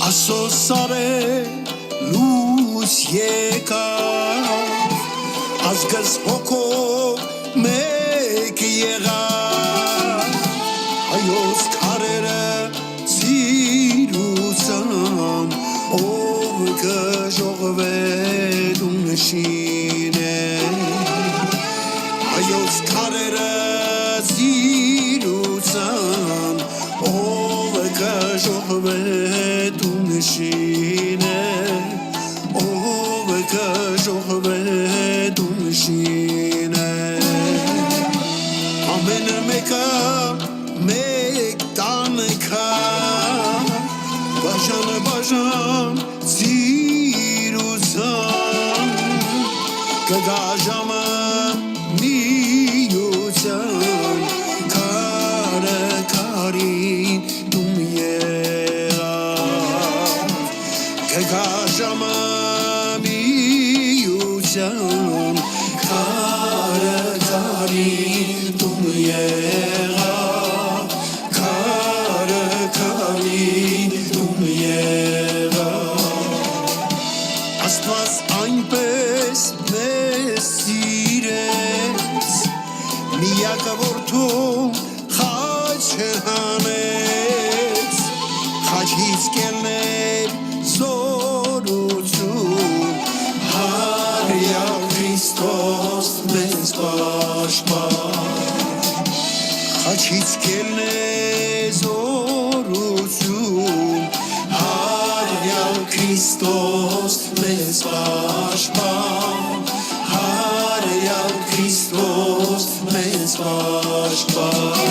Ասոսարե լույս եկավ ազգս հոգով մեկ եղավ հայոց քարերը ծիրուցան ով կժողվել ու նշինե հայոց քարերը ծիրուցան ով կժողվել ու նշինե ով կժողվել ու նշինե ամենը մեկը մեկ տանքա բաժան ծիրուցան կգա ժամը միության քարը քարին դում եղավ կգա ժամը միության քարը քարին դում եղավ քարը քարին դում եղավ Աստված այնպես մեզ սիրեց միակը որդու խաչը հանեց խաչից կելներ զորություն հարյա Քրիստոս մեզ պաշտպան խաչից կելներ զորություն հարյա Քրիստոս մեզ պաշտպան հարյա Քրիստոս մեզ պաշտպան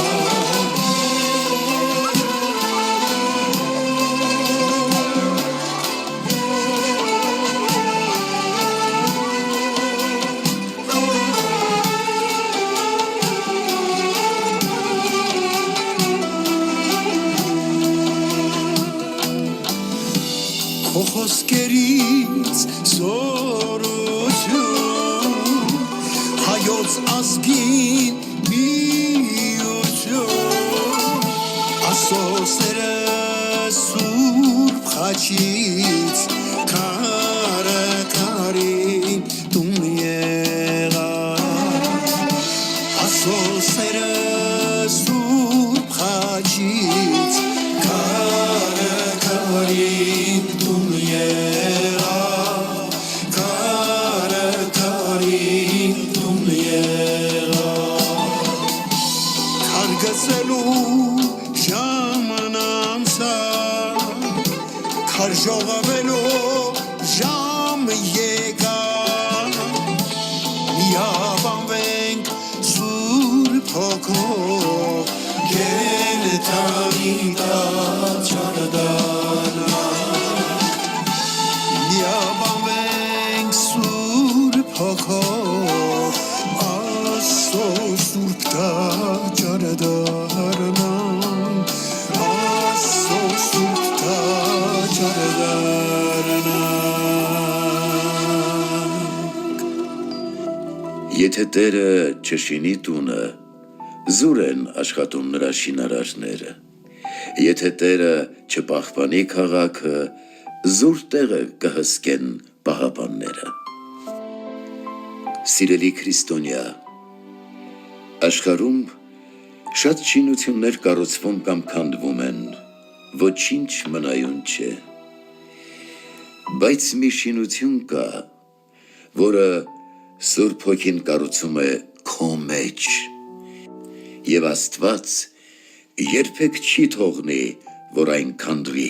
Քո խոսքերից զորություն հայոց ազգին միություն ասոսերը սուրբ խաչից քարը քարին դում եղավ ասոսերը սուրբ խաչից քարը քարին դում եղավ քարը քարին դում եղավ քար գցելու ժամն անցավ քար ժողովելու ժամ եկավ միաբանվենք սուրբ հոգով կենթանի տաճարդարանանք միաբանվենք սուրբ հոգով Աստծո սուրբ տաճարդարանանք Աստծո սուրբ տաճարդարանանք Եթե Տերը չշինի տունը զուր են աշխատում նրա շինարարները Եթե Տերը չպահպանի քաղաքը զուր տեղը կհսկեն պահապանները Սիրելի քրիստոնյա աշխարհում շատ շինություններ կառուցվում կամ քանդվում են ոչինչ մնայուն չէ բայց մի շինություն կա որը Սուրբ Հոգին կառուցում է քո մեջ Եվ Աստված երբեք չի թողնի, որ այն քանդվի